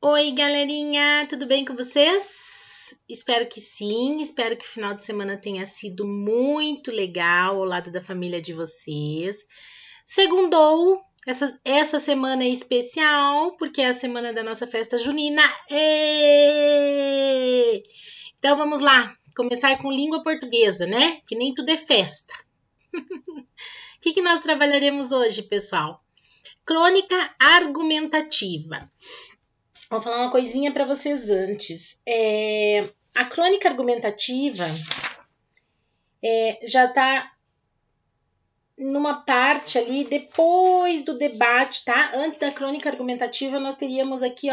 Oi, galerinha, tudo bem com vocês? Espero que sim, espero que o final de semana tenha sido muito legal ao lado da família de vocês. Segundou, essa semana é especial, porque é a semana da nossa festa junina. Então vamos lá, começar com língua portuguesa, né? Que nem tudo é festa. O que nós trabalharemos hoje, pessoal? Crônica argumentativa. Vou falar uma coisinha para vocês antes. A crônica argumentativa já está numa parte ali depois do debate, tá? Antes da crônica argumentativa, nós teríamos aqui,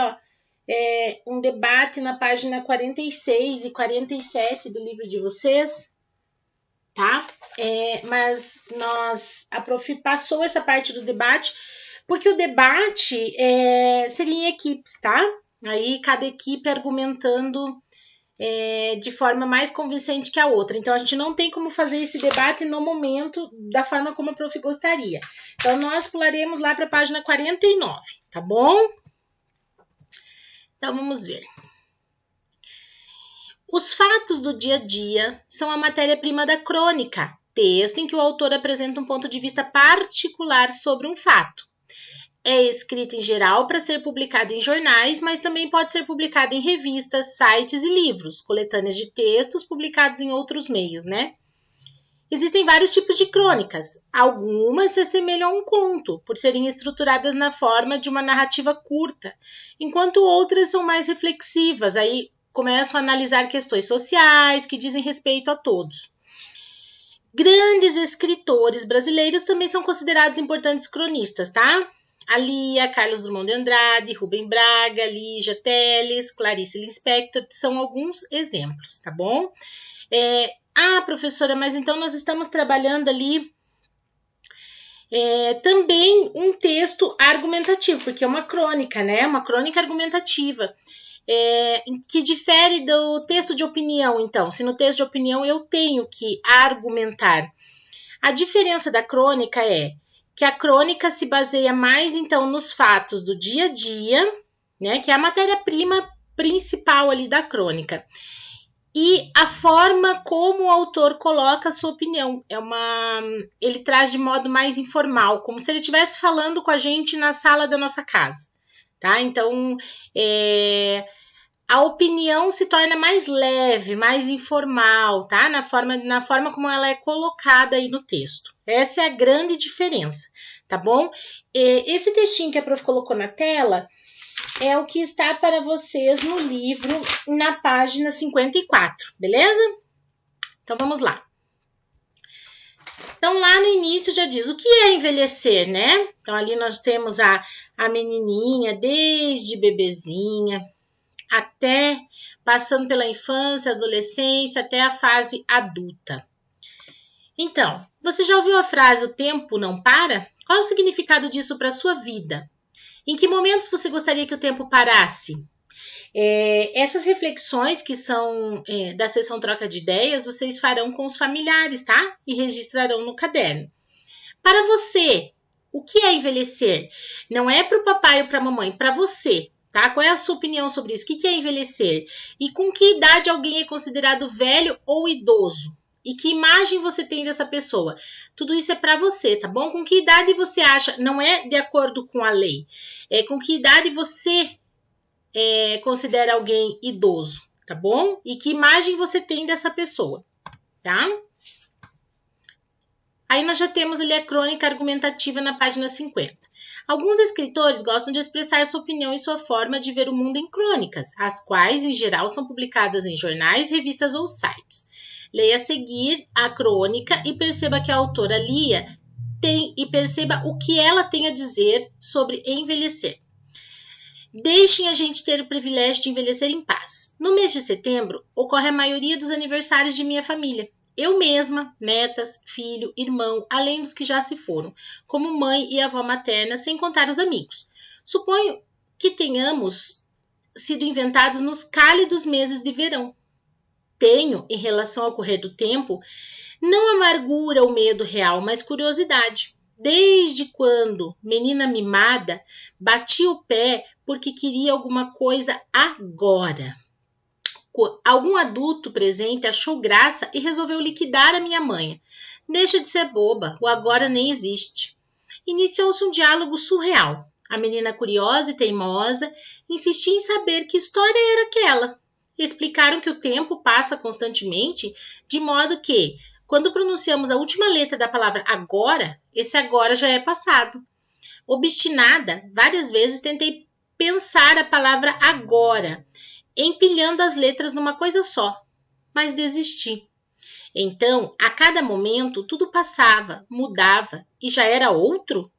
um debate na página 46 e 47 do livro de vocês, tá? Mas a prof passou essa parte do debate, porque o debate seria em equipes, tá? Aí cada equipe argumentando de forma mais convincente que a outra. Então, a gente não tem como fazer esse debate no momento da forma como a prof gostaria. Então, nós pularemos lá para a página 49, tá bom? Então, vamos ver. Os fatos do dia a dia são a matéria-prima da crônica, texto em que o autor apresenta um ponto de vista particular sobre um fato. É escrita em geral para ser publicada em jornais, mas também pode ser publicada em revistas, sites e livros, coletâneas de textos publicados em outros meios, né? Existem vários tipos de crônicas. Algumas se assemelham a um conto, por serem estruturadas na forma de uma narrativa curta, enquanto outras são mais reflexivas, aí começam a analisar questões sociais que dizem respeito a todos. Grandes escritores brasileiros também são considerados importantes cronistas, tá? A Lia, Carlos Drummond de Andrade, Rubem Braga, Lígia Teles, Clarice Lispector, são alguns exemplos, tá bom? Professora, mas então nós estamos trabalhando ali também um texto argumentativo, porque é uma crônica, né? Uma crônica argumentativa, que difere do texto de opinião, então. Se no texto de opinião eu tenho que argumentar. A diferença da crônica é que a crônica se baseia mais, então, nos fatos do dia a dia, né, que é a matéria-prima principal ali da crônica, e a forma como o autor coloca a sua opinião. Ele traz de modo mais informal, como se ele estivesse falando com a gente na sala da nossa casa, tá? Então, a opinião se torna mais leve, mais informal, tá? Na forma como ela é colocada aí no texto. Essa é a grande diferença, tá bom? Esse textinho que a prof colocou na tela é o que está para vocês no livro, na página 54, beleza? Então, vamos lá. Então, lá no início já diz o que é envelhecer, né? Então, ali nós temos a menininha desde bebezinha, até passando pela infância, adolescência, até a fase adulta. Então, você já ouviu a frase "o tempo não para"? Qual é o significado disso para a sua vida? Em que momentos você gostaria que o tempo parasse? Essas reflexões que são da sessão troca de ideias, vocês farão com os familiares, tá? E registrarão no caderno. Para você, o que é envelhecer? Não é para o papai ou para a mamãe, para você. Tá? Qual é a sua opinião sobre isso? O que é envelhecer? E com que idade alguém é considerado velho ou idoso? E que imagem você tem dessa pessoa? Tudo isso é para você, tá bom? Com que idade você acha? Não é de acordo com a lei. Com que idade você considera alguém idoso, tá bom? E que imagem você tem dessa pessoa, tá? Aí nós já temos ali a crônica argumentativa na página 50. Alguns escritores gostam de expressar sua opinião e sua forma de ver o mundo em crônicas, as quais, em geral, são publicadas em jornais, revistas ou sites. Leia a seguir a crônica e perceba que a autora Lia perceba o que ela tem a dizer sobre envelhecer. Deixem a gente ter o privilégio de envelhecer em paz. No mês de setembro, ocorre a maioria dos aniversários de minha família. Eu mesma, netas, filho, irmão, além dos que já se foram, como mãe e avó materna, sem contar os amigos. Suponho que tenhamos sido inventados nos cálidos meses de verão. Tenho, em relação ao correr do tempo, não amargura ou medo real, mas curiosidade. desde quando, menina mimada, batia o pé porque queria alguma coisa agora. Algum adulto presente achou graça e resolveu liquidar a minha mãe. Deixa de ser boba, o agora nem existe. Iniciou-se um diálogo surreal. A menina curiosa e teimosa insistia em saber que história era aquela. Explicaram que o tempo passa constantemente, de modo que, quando pronunciamos a última letra da palavra agora, esse agora já é passado. Obstinada, várias vezes tentei pensar a palavra agora, empilhando as letras numa coisa só, mas desisti. Então, a cada momento, tudo passava, mudava e já era outro?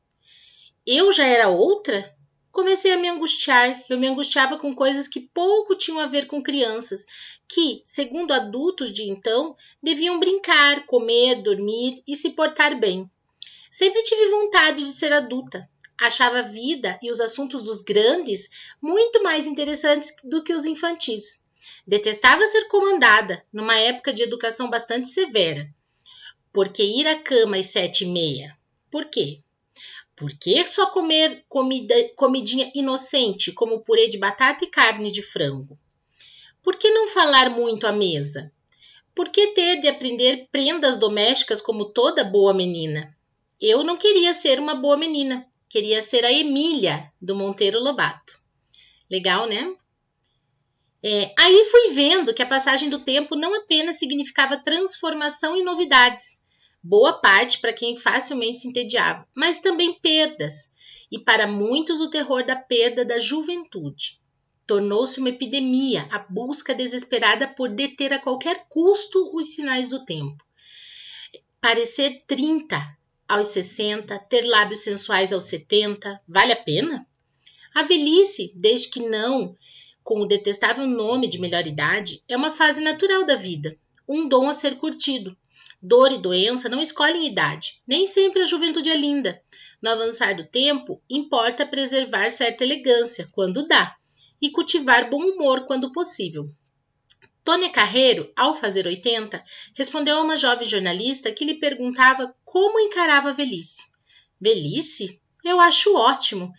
Eu já era outra? Comecei a me angustiar. Eu me angustiava com coisas que pouco tinham a ver com crianças, que, segundo adultos de então, deviam brincar, comer, dormir e se portar bem. Sempre tive vontade de ser adulta. Achava a vida e os assuntos dos grandes muito mais interessantes do que os infantis. Detestava ser comandada, numa época de educação bastante severa. Por que ir à cama às 7h30? Por quê? Por que só comer comidinha inocente, como purê de batata e carne de frango? Por que não falar muito à mesa? Por que ter de aprender prendas domésticas como toda boa menina? Eu não queria ser uma boa menina, queria ser a Emília, do Monteiro Lobato. Legal, né? Aí fui vendo que a passagem do tempo não apenas significava transformação e novidades, boa parte para quem facilmente se entediava, mas também perdas, e para muitos o terror da perda da juventude. Tornou-se uma epidemia, a busca desesperada por deter a qualquer custo os sinais do tempo. Parecer 30 aos 60, ter lábios sensuais aos 70, vale a pena? A velhice, desde que não com o detestável nome de melhor idade, é uma fase natural da vida, um dom a ser curtido. Dor e doença não escolhem idade, nem sempre a juventude é linda. No avançar do tempo, importa preservar certa elegância, quando dá, e cultivar bom humor quando possível. Tônia Carreiro, ao fazer 80, respondeu a uma jovem jornalista que lhe perguntava como encarava a velhice. Velhice? Eu acho ótimo,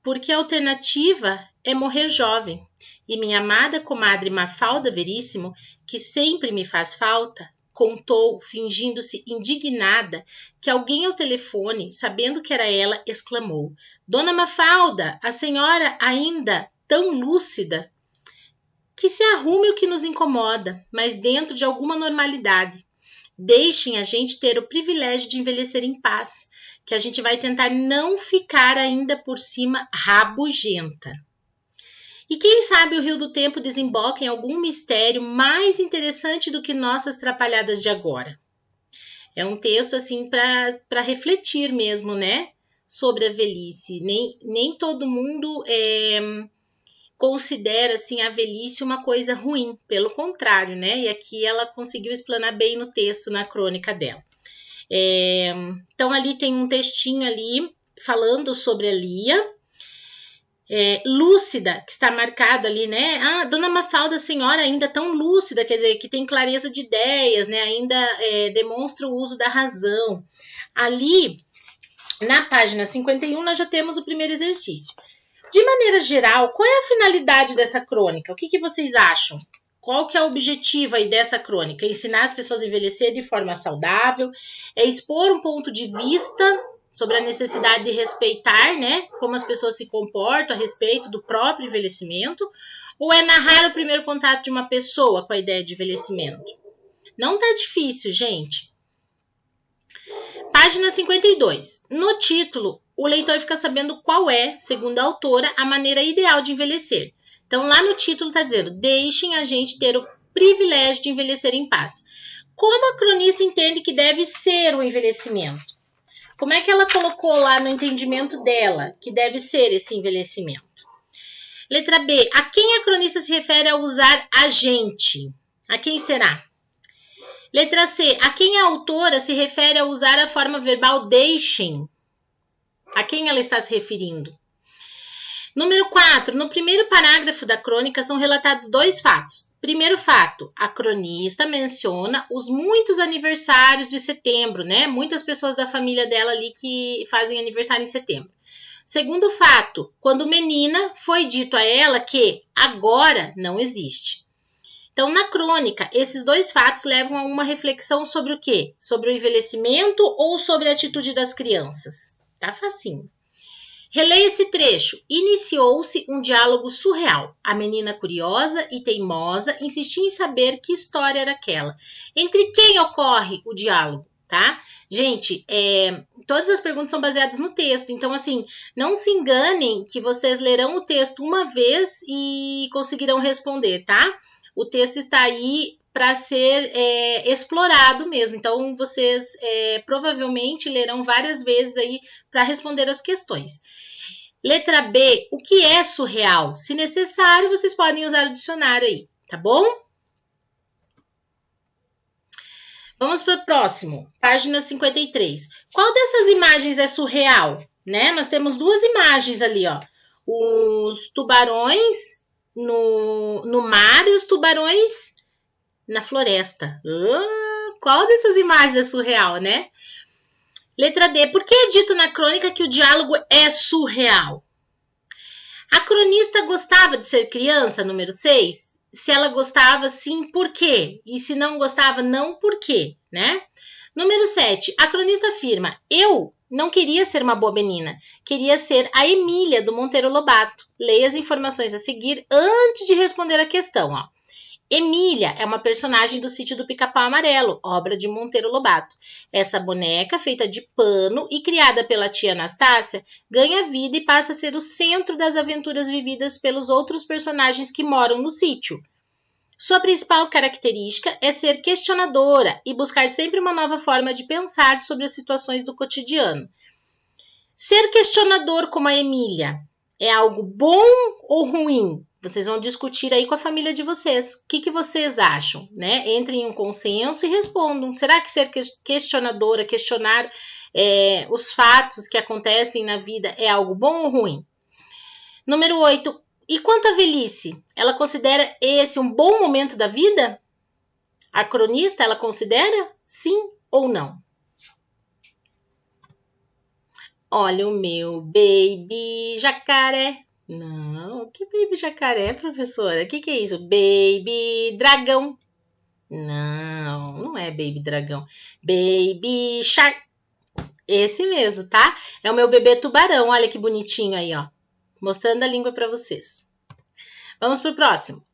porque a alternativa é morrer jovem. E minha amada comadre Mafalda Veríssimo, que sempre me faz falta, contou, fingindo-se indignada, que alguém ao telefone, sabendo que era ela, exclamou: Dona Mafalda, a senhora ainda tão lúcida? Que se arrume o que nos incomoda, mas dentro de alguma normalidade. Deixem a gente ter o privilégio de envelhecer em paz, que a gente vai tentar não ficar ainda por cima rabugenta. E quem sabe o Rio do Tempo desemboca em algum mistério mais interessante do que nossas trapalhadas de agora. É um texto assim para refletir mesmo, né? Sobre a velhice. Nem todo mundo considera assim a velhice uma coisa ruim, pelo contrário, né? E aqui ela conseguiu explanar bem no texto, na crônica dela. Então ali tem um textinho ali falando sobre a Lia, lúcida, que está marcado ali, né? Dona Mafalda, senhora ainda tão lúcida, quer dizer, que tem clareza de ideias, né? Ainda demonstra o uso da razão. Ali, na página 51, nós já temos o primeiro exercício. De maneira geral, qual é a finalidade dessa crônica? O que vocês acham? Qual que é o objetivo aí dessa crônica? Ensinar as pessoas a envelhecer de forma saudável? É expor um ponto de vista sobre a necessidade de respeitar, né, como as pessoas se comportam a respeito do próprio envelhecimento? Ou é narrar o primeiro contato de uma pessoa com a ideia de envelhecimento? Não tá difícil, gente. Página 52. No título, o leitor fica sabendo qual é, segundo a autora, a maneira ideal de envelhecer. Então, lá no título está dizendo: deixem a gente ter o privilégio de envelhecer em paz. Como a cronista entende que deve ser o envelhecimento? Como é que ela colocou lá no entendimento dela que deve ser esse envelhecimento? Letra B. A quem a cronista se refere ao usar a gente? A quem será? Letra C. A quem a autora se refere ao usar a forma verbal deixem? A quem ela está se referindo? Número 4. No primeiro parágrafo da crônica são relatados dois fatos. Primeiro fato, a cronista menciona os muitos aniversários de setembro, né? Muitas pessoas da família dela ali que fazem aniversário em setembro. Segundo fato, quando menina, foi dito a ela que agora não existe. Então, na crônica, esses dois fatos levam a uma reflexão sobre o quê? Sobre o envelhecimento ou sobre a atitude das crianças? Tá facinho. Releia esse trecho. Iniciou-se um diálogo surreal. A menina curiosa e teimosa insistia em saber que história era aquela. Entre quem ocorre o diálogo, tá? Gente, todas as perguntas são baseadas no texto. Então, assim, não se enganem que vocês lerão o texto uma vez e conseguirão responder, tá? O texto está aí para ser explorado mesmo. Então, vocês provavelmente lerão várias vezes aí para responder as questões. Letra B, o que é surreal? Se necessário, vocês podem usar o dicionário aí, tá bom? Vamos para o próximo, página 53. Qual dessas imagens é surreal? Né? Nós temos duas imagens ali, ó. Os tubarões no mar e os tubarões na floresta. Qual dessas imagens é surreal, né? Letra D. Por que é dito na crônica que o diálogo é surreal? A cronista gostava de ser criança, número 6? Se ela gostava, sim, por quê? E se não gostava, não, por quê, né? Número 7. A cronista afirma, eu não queria ser uma boa menina, queria ser a Emília do Monteiro Lobato. Leia as informações a seguir antes de responder a questão, ó. Emília é uma personagem do Sítio do Pica-Pau Amarelo, obra de Monteiro Lobato. Essa boneca, feita de pano e criada pela tia Anastácia, ganha vida e passa a ser o centro das aventuras vividas pelos outros personagens que moram no sítio. Sua principal característica é ser questionadora e buscar sempre uma nova forma de pensar sobre as situações do cotidiano. Ser questionador como a Emília é algo bom ou ruim? Vocês vão discutir aí com a família de vocês. O que vocês acham, né? Entrem em um consenso e respondam. Será que ser questionadora, questionar os fatos que acontecem na vida é algo bom ou ruim? Número 8. E quanto à velhice? Ela considera esse um bom momento da vida? A cronista, ela considera? Sim ou não? Olha o meu baby jacaré. Não, que baby jacaré, professora? O que é isso? Baby dragão. Não, não é baby dragão. Baby shark. Esse mesmo, tá? É o meu bebê tubarão. Olha que bonitinho aí, ó. Mostrando a língua para vocês. Vamos pro próximo.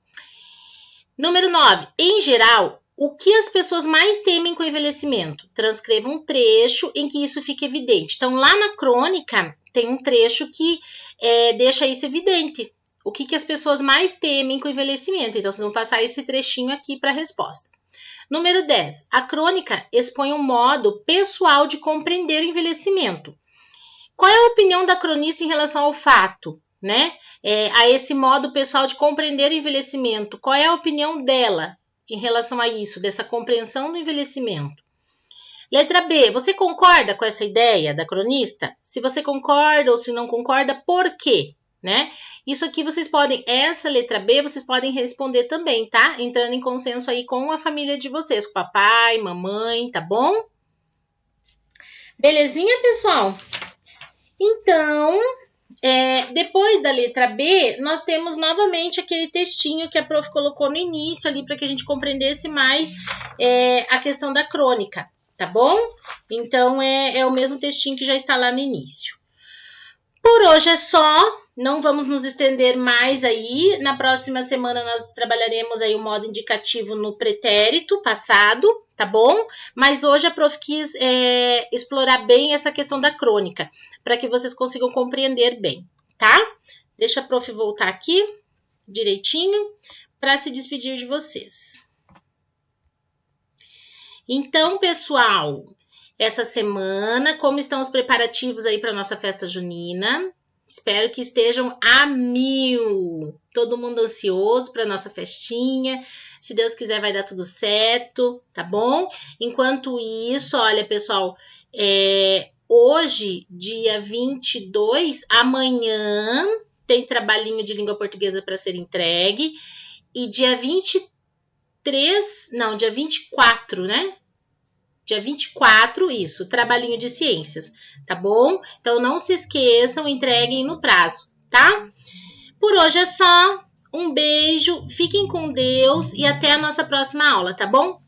Número 9. Em geral, o que as pessoas mais temem com o envelhecimento? Transcreva um trecho em que isso fique evidente. Então, lá na crônica, tem um trecho que deixa isso evidente. O que as pessoas mais temem com o envelhecimento? Então, vocês vão passar esse trechinho aqui para a resposta. Número 10. A crônica expõe um modo pessoal de compreender o envelhecimento. Qual é a opinião da cronista em relação ao fato, né? A esse modo pessoal de compreender o envelhecimento? Qual é a opinião dela em relação a isso, dessa compreensão do envelhecimento? Letra B, você concorda com essa ideia da cronista? Se você concorda ou se não concorda, por quê? Né? Isso aqui vocês podem, essa letra B, vocês podem responder também, tá? Entrando em consenso aí com a família de vocês, com papai, mamãe, tá bom? Belezinha, pessoal? Então, depois da letra B, nós temos novamente aquele textinho que a prof colocou no início ali para que a gente compreendesse mais a questão da crônica, tá bom? Então, é o mesmo textinho que já está lá no início. Por hoje é só, não vamos nos estender mais aí. Na próxima semana nós trabalharemos aí o modo indicativo no pretérito passado, tá bom? Mas hoje a prof quis explorar bem essa questão da crônica, para que vocês consigam compreender bem, tá? Deixa a prof voltar aqui direitinho para se despedir de vocês. Então, pessoal, essa semana, como estão os preparativos aí para nossa festa junina? Espero que estejam a 1000. Todo mundo ansioso para nossa festinha. Se Deus quiser, vai dar tudo certo, tá bom? Enquanto isso, olha, pessoal, hoje, dia 22, amanhã tem trabalhinho de língua portuguesa para ser entregue. E dia 23 dia 24, né? Dia 24, isso, trabalhinho de ciências, tá bom? Então, não se esqueçam, entreguem no prazo, tá? Por hoje é só. Um beijo, fiquem com Deus e até a nossa próxima aula, tá bom?